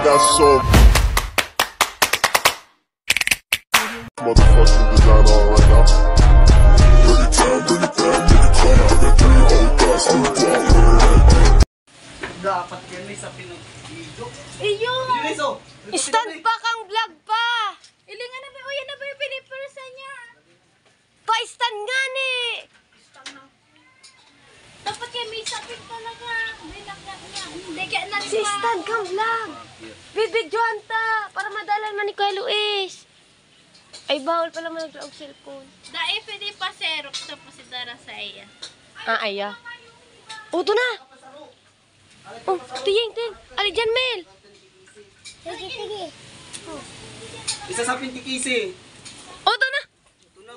got so motherfucking design on right now. Bring it down, nigga, come. I got 3 old thoughts, new guap. Dapat yan may sa pinag-video. Iyo! Stand pa kang vlog pa! Ilingan na ba? O yan na ba yung pinipursa niya? Pa-stand nga ni! Dapat yan may sapit talaga. Binakyak niya. Hindi kaya na Si stand kang vlog! Bibidyohan ta! Para madalan man ni Kuya Luis! Ay, bawal pala mo naglaog cellphone. Dahil pwede pa Xerox tapos si Dara sa iya. Ah, aya. O, ito na! Oh, tuyeng. Ali dyan, Mel! Sige. Isa sa pintikisi. O, ito na! Ito na.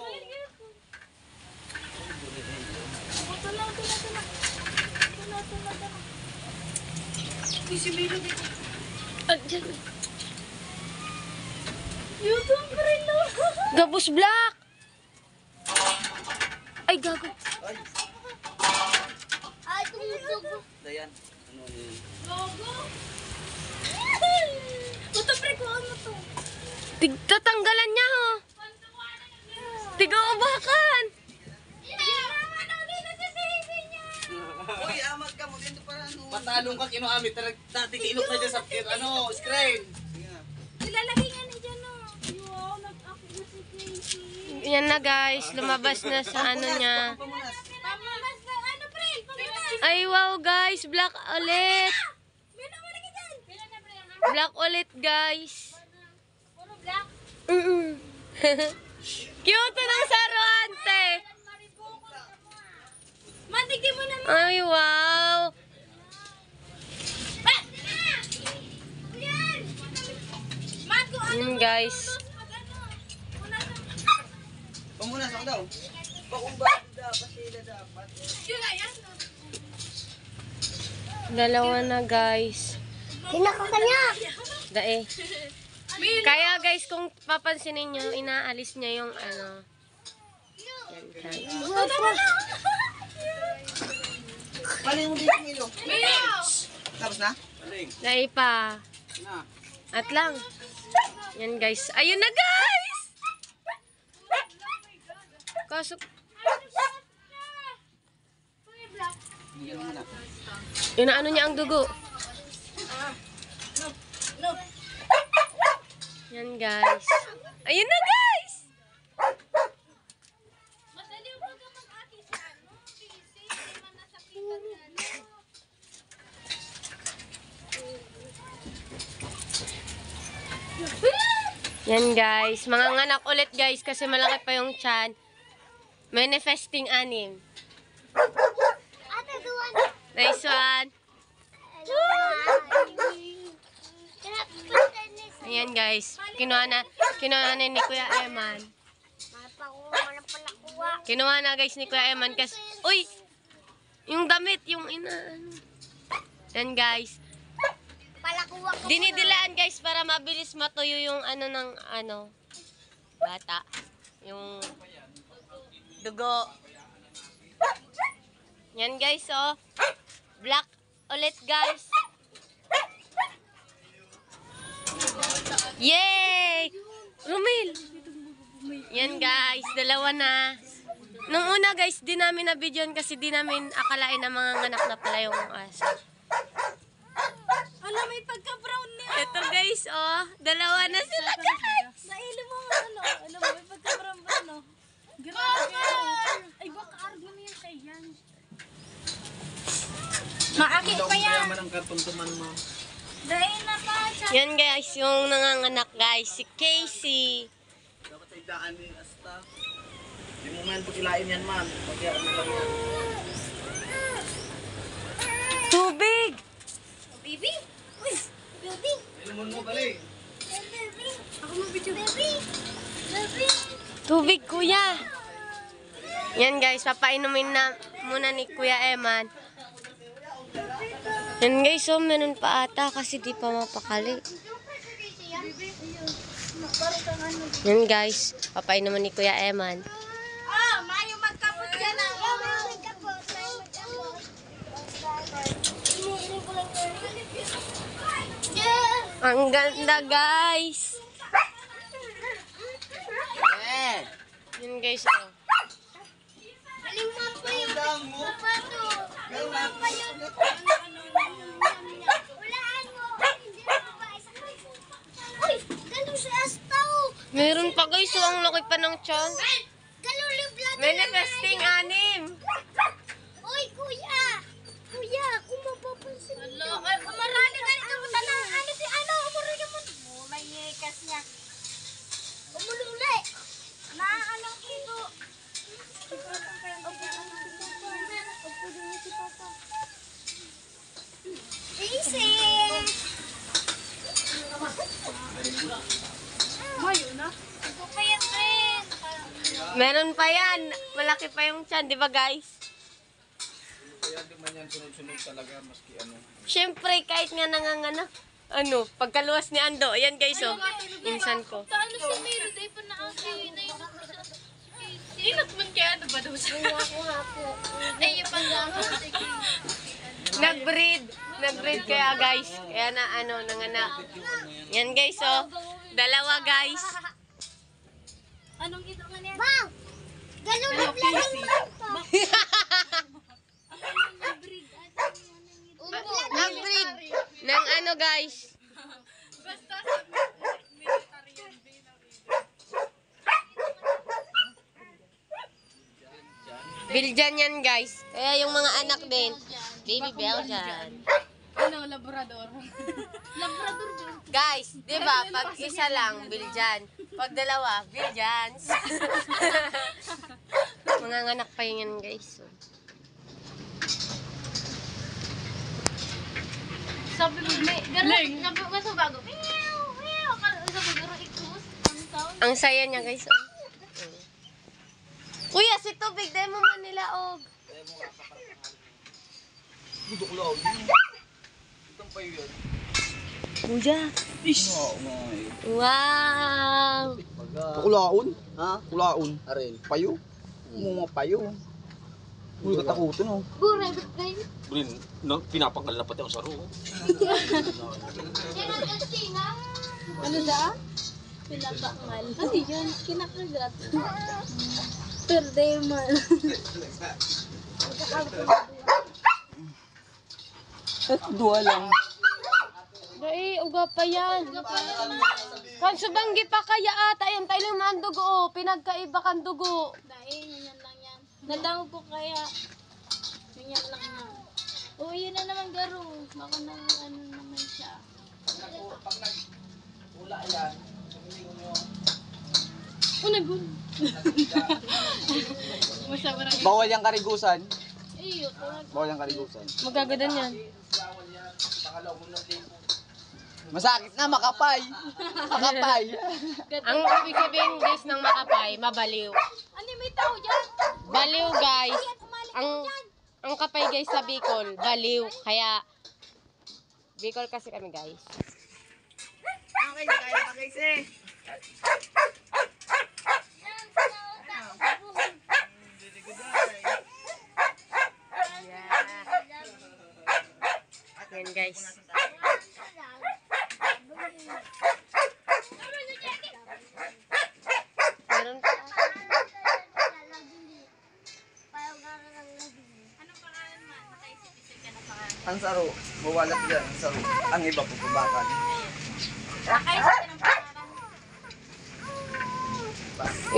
Ito lang. Si Milo dito. Ah, dyan. YouTube pa rin no. Gabos Black! Ay, gago. Ay, tumusog. Dayan. Ano yun? Logo. Ito pre ko ano to. Tatanggalan niya, ho. Tiga-ubakan. Uy, amat ka mo dito para ano. Patalong ka kinuamit. Dati kilok na dyan sa screen. Ilalagay nga ni dyan no. Wow, nag-akit na si Casey. Yan na, guys. Lumabas na sa ano niya. Pamunas na. Ano pre? Pamunas. Ay, wow, guys. Black ulit. Meron mo lagi dyan. Meron na pre. Black ulit, guys. Puro black. Cute ng saruante. Mantigin mo naman. Ay, wow. Yan. Mago ano. Yun, guys. Pamunas ako daw. Pakumbak dapat sila dapat. Yun na yan. Dalawa na, guys. Kinakakanya. Dae. Kaya, guys, kung papansinin nyo, inaalis niya yung ano. Yan, guys. Paling mo dito Milo. Tapos na? Paling. Dae pa. Na. At lang. Yan, guys. Ayun na, guys! Kaso, Bigyan mo na. inaano niya ang dugo. Yan, guys. Ayun na, guys! Madali mo ka mag-ati sa ano. Busy. Hindi man nasakitan na ano. Yan, guys. Manganganak ulit, guys, kasi malaki pa yung tiyan. Manifesting anim. Ate, duwan. Nice one. Ayan, guys. Kinuha na ni Kuya Eman. Kinuha na, guys, ni Kuya Eman kasi, uy! Yung damit, yung ano. Yan, guys. Dinidilaan, guys, para mabilis matuyo yung ano ng ano bata. Yung dugo. Yan, guys, oh. Black ulit, guys. Yay! Rumil! Yan, guys. Dalawa na. Nung una, guys, di namin na-videoan kasi di namin akalain na mga anak na pala yung aso. Alam, may pagka-brown niya. Ito, guys, oh. Dalawa na sila, guys. Nailo mo ano. Alam mo, may pagka-brown ba no? Grabe. Ay, baka argo niya siya yan. Maakit pa yan. Kaya man ang kartuntuman mo. Dahil na pa siya. Yan, guys, yung nanganganak, guys. Si Casey. Dapat ay daan ni Asta. Di mo man pagkilain yan man. Pagkiyaan mo lang yan. Tubig! Baby? Uy, baby. Ilumon mo balik. Baby. Ako mag-video. Baby. Baby. Tubig, kuya. Yan, guys, papainumin na muna ni Kuya Eman. Yan, guys, oh, meron pa ata kasi di pa mapakali. Yan, guys, papainumin ni Kuya Eman. Ah, mayo magkapot ka na. Yeah. Ang ganda, guys. Yun, guys, oh. Meron pa, guys, oh. Ang laki pa ng tiyan. Manifesting 6. Uy, kuya! Kuya, kung mapapansin niyo. Marami ka rin naman na. Ano si ano? Umulong mo. May ngikas niya. Umululi. Ano kito? Easy! Mayo na? Ito pa yan rin. Meron pa yan. Malaki pa yung tiyan, di ba, guys? Kaya di man yan sunod-sunod talaga, maski ano. Siyempre, kahit nga nanganganak. Ano, pagkaluwas ni Ando. Ayan, guys, oh. Insan ko. Ano si Miro? Day pa na akin. Inat man kaya ano ba daw sa ay, yung pag-ako. Nag-breed. Nag-breed kaya, guys. Kaya na, ano, nanganak. Yan, guys, oh. 2, guys. Anong ito nga niya? Wow! Galulip lang yung mata. Nag-breed. Ng ano, guys. Basta Belgian yan, guys. Kaya yung mga anak din. Baby Belgian. ano, labrador. Labrador din. Guys, di ba? Pag isa lang, Belgian. Pag dalawa, Belgians. Mga anak pa yun, guys. Sabi mo, may, gano'n, sabi mo sa bago, meow, meow, sabi mo, ikus, ang sound. Ang saya niya, guys. Oh. Kuya, si Tubig, dahil mo man nila, og. Budok law. Itong pa yun. Kuya. Oo nga eh. Wow. Kulaon? Ha? Kulaon. Arin. Payo? Mga payo. Uy, katakutin oh. Buray, ba't kayo? Brin, no, pinapanggal na pati ang saro. Ano da? Pinakangal. Ano yun? Kinakagat. Perde man. Dua lang. Dai, uga pa yan. Kan subanggi pa kaya ata yan. Tayo naman dugo, oh. Pinagkaiba kan dugo. Dahil, yan lang yan. Nadaw po kaya. Yan lang na. Oo, yun na naman garo. Baka na ano naman siya. Pag nag-ula yan, sumilingon nyo. Oh, nagun. Masama na. Bawal yung karigusan. Iyo, tawag. Bawal yung karigusan. Magagadan yan. Masakit na, makapay. Makapay. Ang ibig sabihin, guys, ng makapay, mabaliw. Ano may tao dyan? Baliw, guys. Ang kapay, guys, sa Bicol, baliw. Kaya, Bicol kasi kami, guys. Okay, kaya pa guys eh. Yan, guys. Meron pa. Ang saro, mawalat dyan. Ang saro, ang iba pupubakan.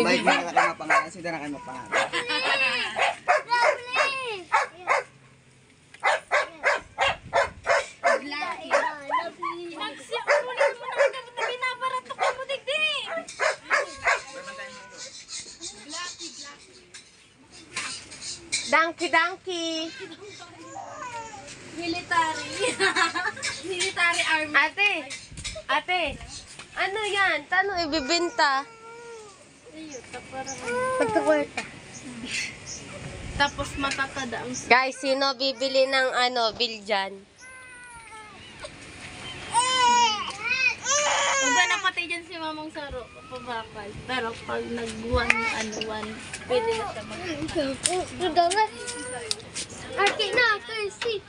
Baik na kayo mapangalan, sila na kayo mapangalan. Donkey. Military. Military army. Ate, ano yan? Tano ibibenta? Pagkakwarta. Tapos matakada ang Guys, sino bibili ng ano, Belgian? Huwag na napatay dyan si Mamang Saro, papabakal. Pero pag nag-1, pwede na siya mag- Akin na, Kersi.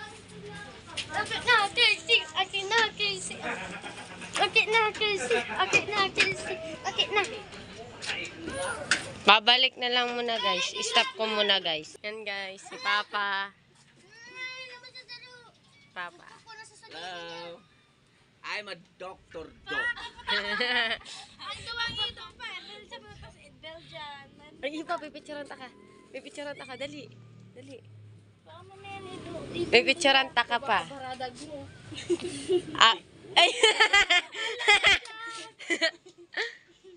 Akin na, Kersi. Babalik na lang muna guys. Stop ko muna guys. Yan guys, si Papa. Papa. Hello. I'm a doctor dog. Ay, iba, pipicturean ta ka. Pipicturean ta ka, dali. Dali. Pipicturean ta ka pa. Ah, ay.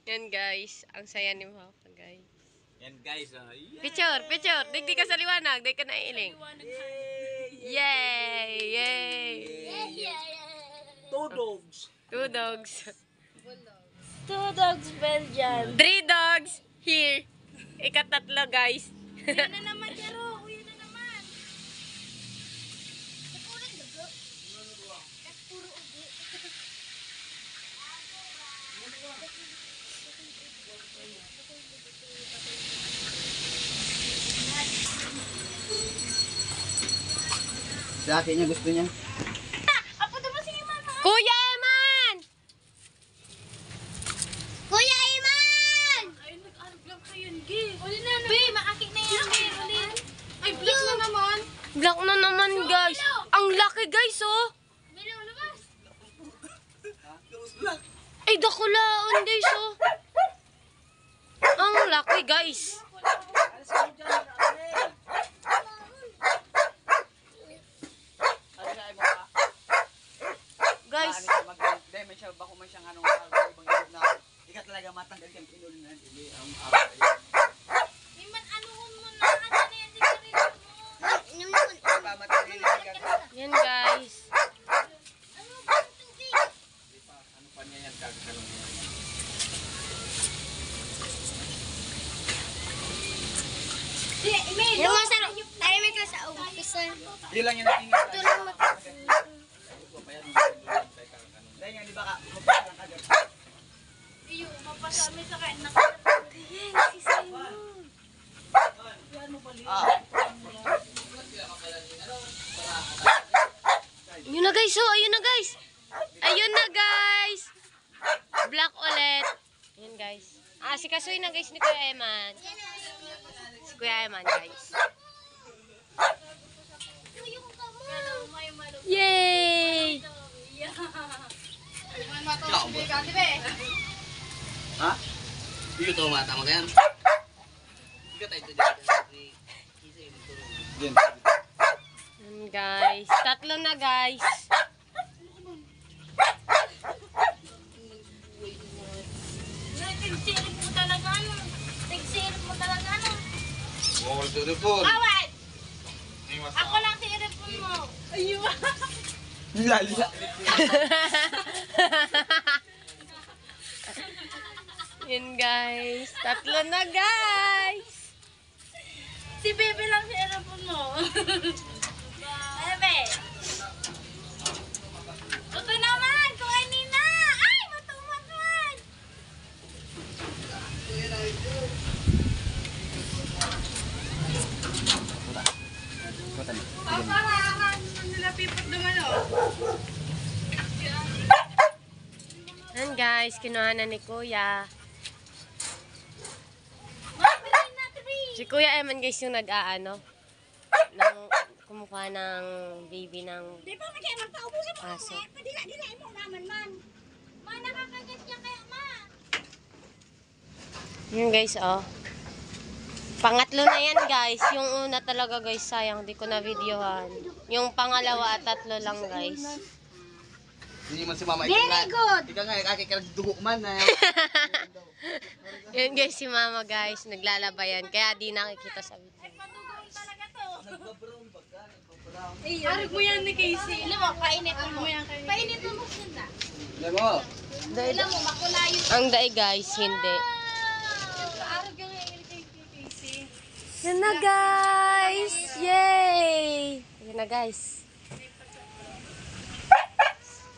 Yan guys, ang saya ni Papa guys. Yan guys. Picture, picture. Digdi ka sa liwanag, di ka naiiling. Yay! Yay! Two dogs. 2 dogs. 2 dogs Belgian. 3 dogs here. Ikatatlo guys. Uyan na naman, Jaro. Uyan na naman. Nakulang dugo. At puro ugi. Dati niya gusto niya. Apo naman si Mama. Kuya Eman! Kuya Iman! Ay, nag-arog lang kayo, Gi. Uli na, Bi, maakit na yan, Bi. Uli. Ay, black na naman. Black na naman guys. Ang laki guys oh. Milo, lumas. Ay dakulaon guys oh. Ang laki guys. Guys, May siya bako man siyang anong ibang ibang na. Ika talaga matanggal kang pinulo na dili ang araw. Iman, anuhon mo na. Ano na yan, si Karino mo. Pamatanggal ka. yan guys. Ano ba ito, Gi? Ano pa niya yan kakakalong niya. Emil, yung masarap. Tayo may ka sa umpisa. Di lang yan ang Ito lang dahil nga di ba ka magpapalang ka dyan. Iyo, mapasami sa kain na. Ayun na guys oh, ayun na guys. Ayun na guys. Black ulit. Ayun guys. Ah, si Kasoy na guys ni Kuya Eman. Si Kuya Eman guys. Yay! Ha? Iyo to mata mo yan. Ika tayo dito. Yan. Ayun guys. Tatlo na guys. Tigsilip mo talaga ano. Tigsilip mo talaga ano. Wall to the phone. Awat! Ako lang si Erepon mo. Ayun. Lala. Yun guys. Tatlo na guys. Si Bebe lang si Erepon mo. Bebe. Ito naman, kuhain nina. Ay, matumak man. Paparahan nila pipot naman oh. Yan guys. Kinuha na ni Kuya. Si Kuya Eman guys yung nag-aano. Kumukuha ng baby ng Di ba kaya magpaubusin mo aso. ako? Padila-dila mo naman man. Ma, nakakagat niya kaya ma. Yun guys, oh. Pangatlo na yan guys. Yung una talaga guys, sayang. Di ko na videohan. Yung pangalawa at tatlo lang guys. Hindi man si mama. Very good. Ika nga, kakikiragdugo man na. Yun guys, si mama guys. Naglalabayan. Kaya di nakikita sa video. Patugong talaga to. Nagbabaroon ba ka? Nagbabaroon. Arog mo yan ni Casey. Alam mo, painit mo. Painit mo sila. Alam mo. Alam mo, makulayo. Ang daig guys, hindi. Arog yung kay Casey. Yan na guys! Yay! Yan na guys.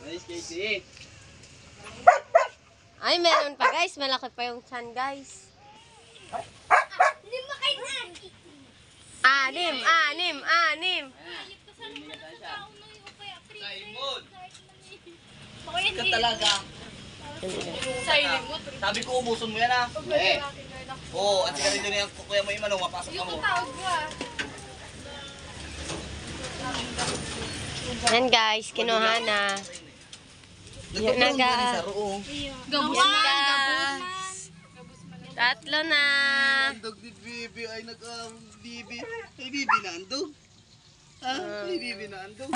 Nice, Casey. Ay, meron pa guys. Malaki pa yung chan guys. Hindi mo kainan. Anim, anim, anim. Simon! Ako yan Ka talaga. Yan, guys. Silent mo. Sabi ko umuson mo yan ah. Eh. Oo, at sika rin doon yung kuya mo yung mapasok ka mo. Yan guys, kinuha na. Yan na guys. Yan guys. Tatlo na. Andog ni Bibi ay Bibi. May Bibi na andog. Ha? May Bibi na andog.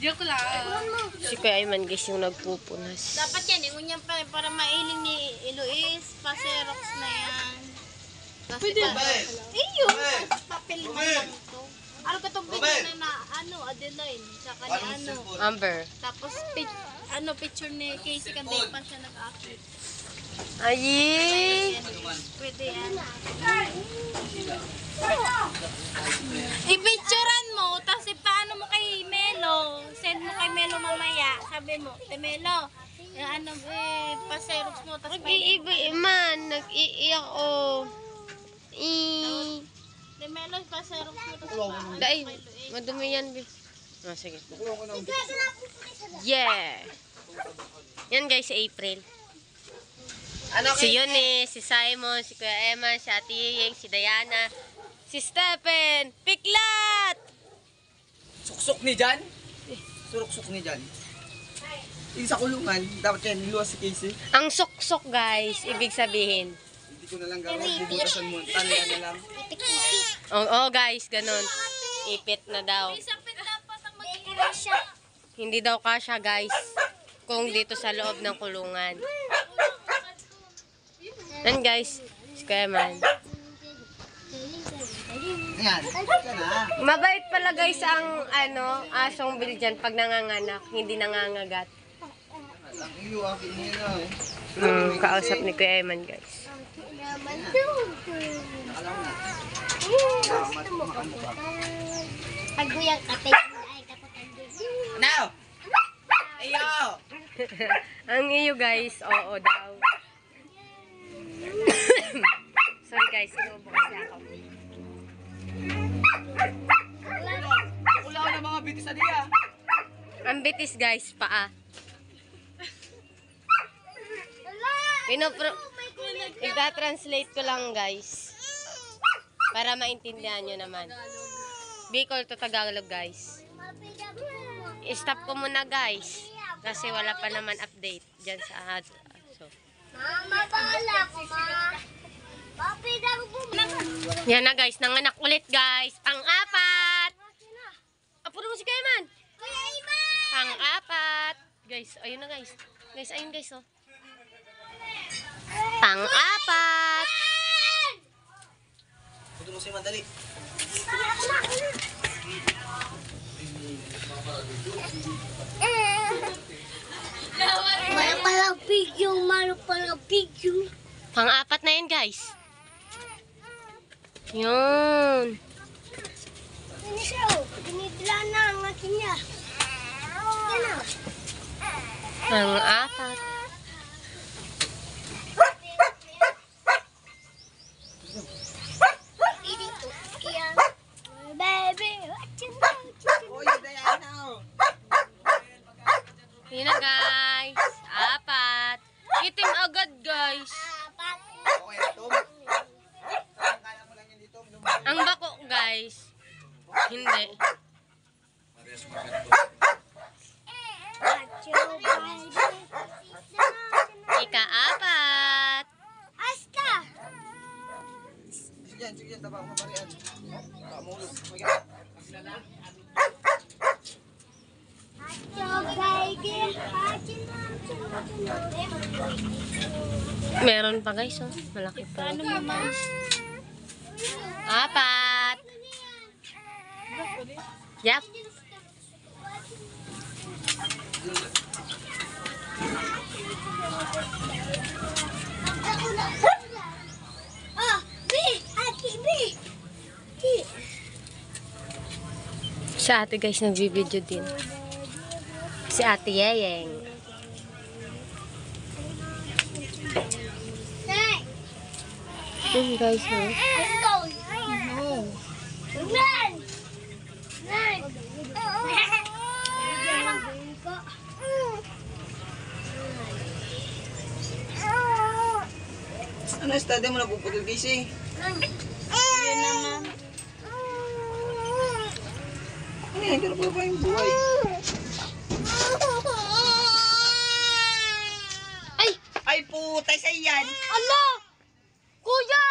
Joke lang. Si Kuya Ayman guys yung nagpupunas. Dapat yan, ingon yan para mailing ni Eloise. Paserox na yan. Pwede pa. ba? Iyo, papel mo lang to. Ano ka itong video na Adeline, tsaka ni Amber. Tapos, picture ni Casey Canday pa siya nag-upload. Ay! Pwede yan. I-picturean mo, tapos paano mo kay Melo? Send mo kay Melo mamaya. Sabi mo, te Melo, paserox mo, tapos Nag-iiba man. Nag-iiyak o. te Melo, paserox mo, tapos Dai, madumi yan, be. Ah, sige. Yeah! Yan guys, si April. Si Eunice, si Simon, si Kuya Emma, si Ate Ying, si Diana, si Stephen, Piklat! Suksok ni Jan? Suksok ni Jan. Yung sa kulungan, dapat yan, niluwas si Casey. Ang suksok guys, ibig sabihin. Hindi ko na lang gawin, bubutasan mo. Talian na lang. Oo guys, ganun. Ipit na daw. Hindi daw kasya guys. Kung dito sa loob ng kulungan. Yan guys, si Kuya Man. Ayan, yan na. Mabait pala guys ang asong Belgian pag nanganganak, hindi nangangagat. Ang iyo, akin niya na eh. Kausap ni Kuya Eman guys. Paguyang katay, ay kapatid. Now! Ayo! Ang iyo guys, oo daw. Sorry guys, sinubo kasi ako. Wala ko na mga bitis na niya. Ang bitis guys, paa. Ita-translate ko lang guys. Para maintindihan nyo naman. Bicol to Tagalog guys. I-stop ko muna guys. Kasi wala pa naman update dyan sa so. Mama, bahala ko, ma. Papi, dago po. Yan na guys, nanganak ulit guys. Pang-apat. Apuro mo si Kayman. Kuya Iman! Pang-apat. Guys, ayun na guys. Guys, ayun guys oh. Pang-apat. Puto mo si Madali. Malo pala video. Pang-apat na yun guys. Yun. Ini siya, dinidla na ang akin niya. Yan na. Pang-apat. Dito, kaya, baby, Oy, Diana. Yun na guys. Apat. Itim agad guys. Okay na to. Kaya mo lang yan dito. Ang bako guys. Hindi. Ika-apat. Asta! Sige yan, taba mo parian. Kamulog. Meron pa guys oh. Malaki pa. Apat. Yep. Oh, B! Ate B! Sa ate guys nagbibideo din. Si Ate Yeyeng. Hey! Yun guys oh. Let's go! No! Run! Run! Ano, study mo na puputol kasi? Yun naman. Ano yan? Pero pa yung buhay. Ay! Ay, putay sa iyan! Ala! Kuya!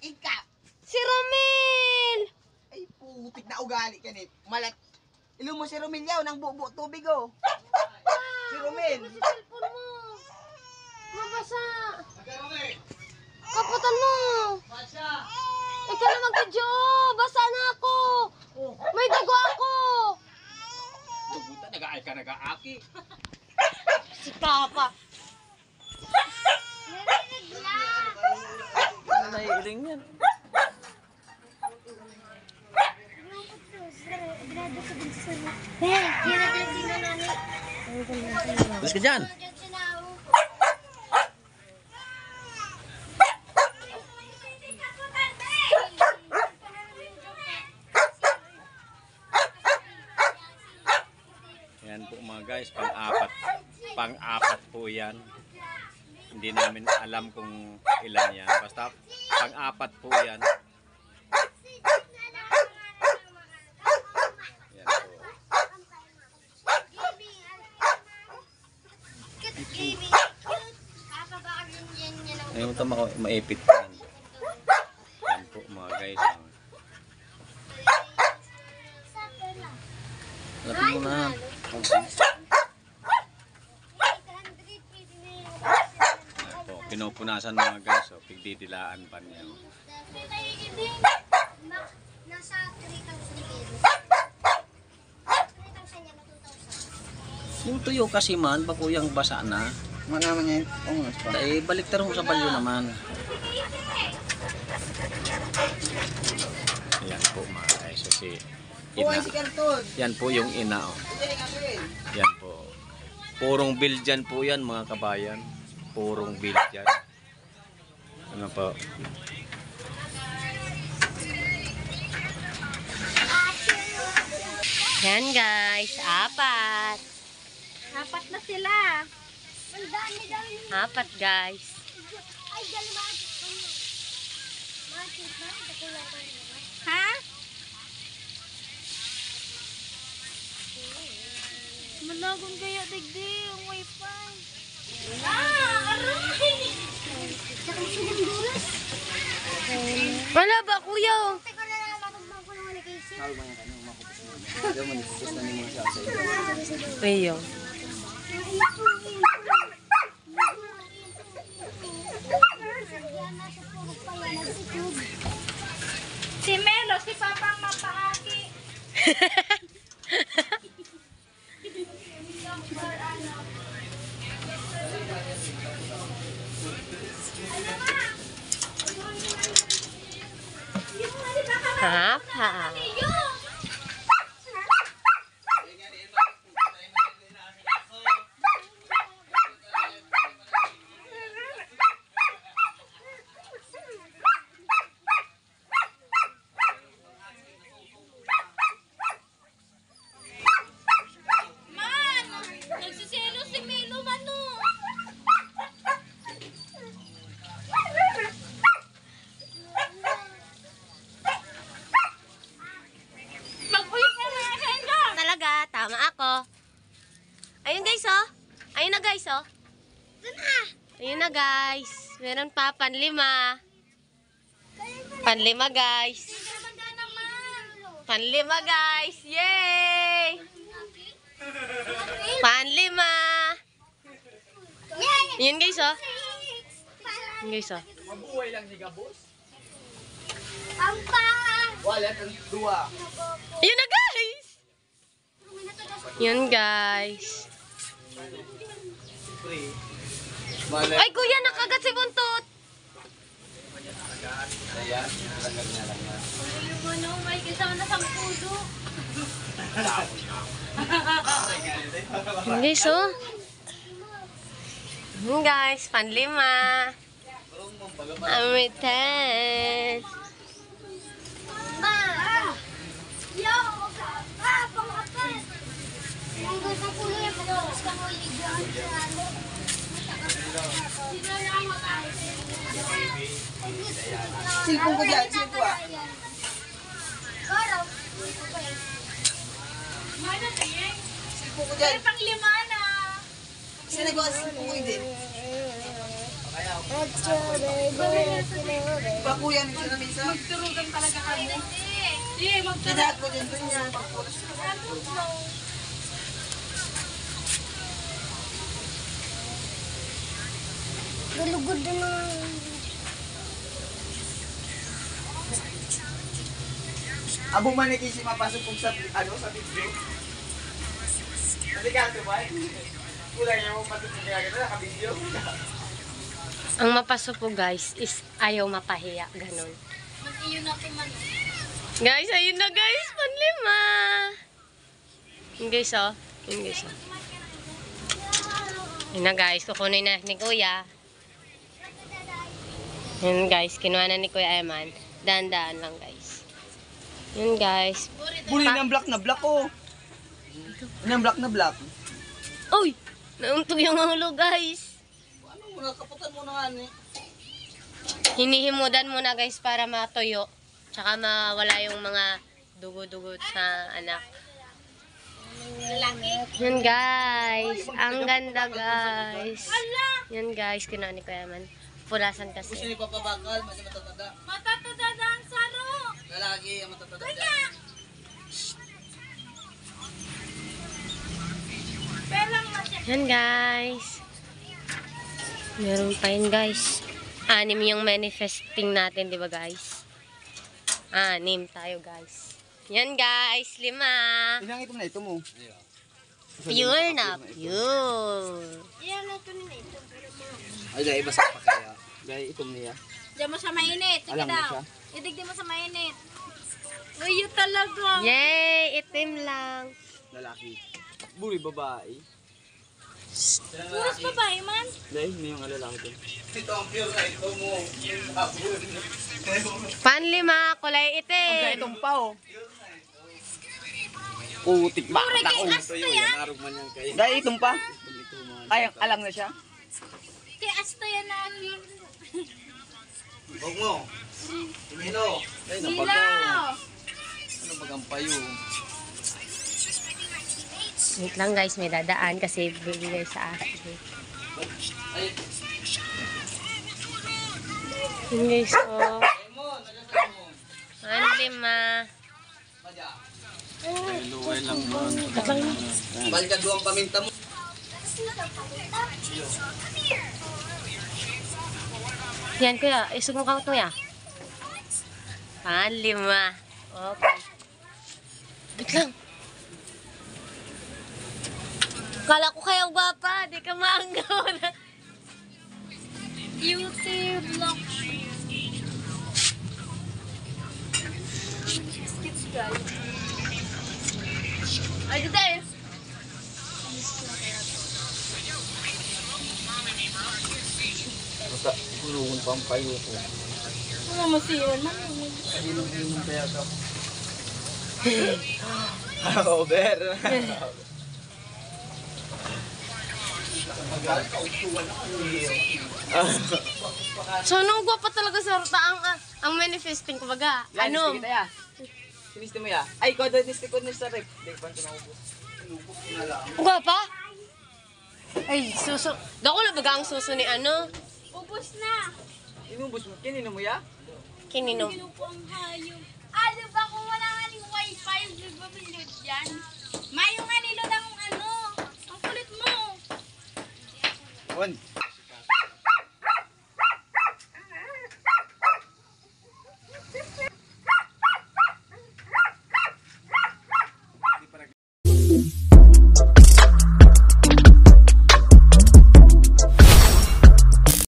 Ika! Si Romel! Ay, putik na ugali ka nit. Malat. Ilo mo si Romel yaw ng bubo tubig oh. Si Romel. Cellphone mo! Mabasa! Kaputan mo! Ikaw na mag-video! Basa na ako! May dago ako! Dugutan, nag-aay ka, nag-aaki. Si Papa! Ano naiiling yan? Alis ka dyan. Yan po mga guys, pang-apat po yan. Hindi namin alam kung ilan yan. Basta pang-apat po yan. Yan po. Ngayon ito maipit po yan. Yan po mga guys. Lapin mo na. Po, pinupunasan mga guys, so pigdidilaan pa niya. Nasa 3,000 kilos. 3,000 yan, 2,000. Yung tuyo kasi man, bakuyang basa na. Manaman niya yun. Oo nga. Eh, balik taro sa balyo naman. Ayan po mga guys, so si Buhay ina. si Carton. Yan po yung ina. Oh. Diyan ang gawin. Yan po. Purong Belgian po yan mga kabayan. Purong Belgian. Ano po? Yan guys, apat. Apat na sila. Ang dami. Apat guys. Ay, galing ba? Ha? Malagon kaya digdi ang wifi. Aray! Tsaka masunod dulas. Wala ba kuya? Teka na lang, matugmang ko naman ni Casey. Kalma yan kanong makupos mo. Diyan mo nipupos na ni mga siya sa iyo. Iyo. Si Melo, si Papa ang mapaaki. Apat. Man, nagsiselo si Melo, mano. Mag-ulit na mga henda. Talaga, tama ako. Ayun guys oh. Ayun na guys oh. Ayun na guys. Meron pa panlima. Panlima guys. Panlima guys. Yay! Panlima. Yun guys oh. Yun guys oh. Mabuhay lang si Gabos. Ampang! Wala ang dua. Yun na guys. Yun guys. Mali. Ay kuya, nakagat si Buntot. Ayan. Tagal niya lang yan. Ano, may kasama na 10 puso. Yun guys oh. Yun guys, panlima. Amitan. Ma! Yo! Pangapat! Ang gusto ko yung pagkakas ka mo ligaw sa ano. Sino lang makain? Silpong ko dyan, silpo ah. Garaw. Silpong ko dyan. Pang lima na. Kasi nagawa silpong ko din. Iba po yan, isa na misa. Turugan talaga kami. Sige, Kinahat ko din doon yan. Galugod na naman. Abong maniki si mapasok kong sa video. Kasi ka ito ba? Kulang niya mo pati sa ginagano, naka-video. Ang mapaso po guys is ayaw mapahiya. Ganon. Mag-iyon ako man. Guys, ayun na guys. Panlima. Yun guys oh. Yun guys oh. Yun na guys. Kukunin na ni Kuya. Yun guys. Kinuha na ni Kuya Eman. Daan-daan lang guys. Yun guys. Buli ng black na black oh. Yung black na black. Uy! Nauntog yung ulo guys. Ano mo, nakaputan mo na nga ni. Hinihimudan muna guys para matuyo. Tsaka mawala yung mga dugo-dugo sa anak. Yun guys. Ang ganda guys. Yun guys. Kinuha ni Kuya Man. Pulasan Gusto kasi. ni papabakal, mali matatada. Matatada ang saro. Lalaki ang matatada. Yan guys. Meron pa yun guys. 6 yung manifesting natin, di ba guys? 6 tayo guys. Yan guys, 5. Ilang ito na ito mo? Pure na, pure. Yan na ito nila ito. Ay, dahil basa pa kaya. Dahil ito niya. Diyan mo sa mainit. Sige Alam mo daw. siya? Idigdi mo sa mainit. Uy, yun talaga. Yay! Itim lang. Lalaki. Buli babae. Puras babae man. Dahil may yung lalaki. Ito ang pure na ito mo. Panlima, kulay Ang itim. itong pa oh. Putik ba? Pura kay asto yan. Dahil itong pa? Ay, alang na siya? Kay asto yan namin. Huwag mo. Tumino. Ay, Hilaw. Ano magampayo? Wait lang guys, may dadaan kasi bibigay sa akin. Ay, Yun guys, oh. mo. Nagasal mo. Panlima. Madya. Luway lang doon. Balikan doon ang paminta mo. Yan kuya, isugong ka ito ya. Panlima. Okay. Wait lang. Kala ko kayo gwapa, di ka maanggaw na. YouTube vlog. Ay, dito eh. Basta, kulungan pa ang payo ko. Ano mo siya man? Inom kaya ka. Over. So, nung gwapa talaga sa ruta ang manifesting ko baga. Ano? Siniste mo ya? Ay, ikaw doon niste ko na sa rep. Hindi pa ito naubos. Gwapa? Ay, suso. Dako na baga ang suso ni ano? Ubus na. Inubos mo, kinino mo ya? Kinino. Pinupo ang hayop. Ano ba kung wala nga ni wifi, di ba bilod yan? Mayo nga nilo ng ano. Ang kulit mo. On.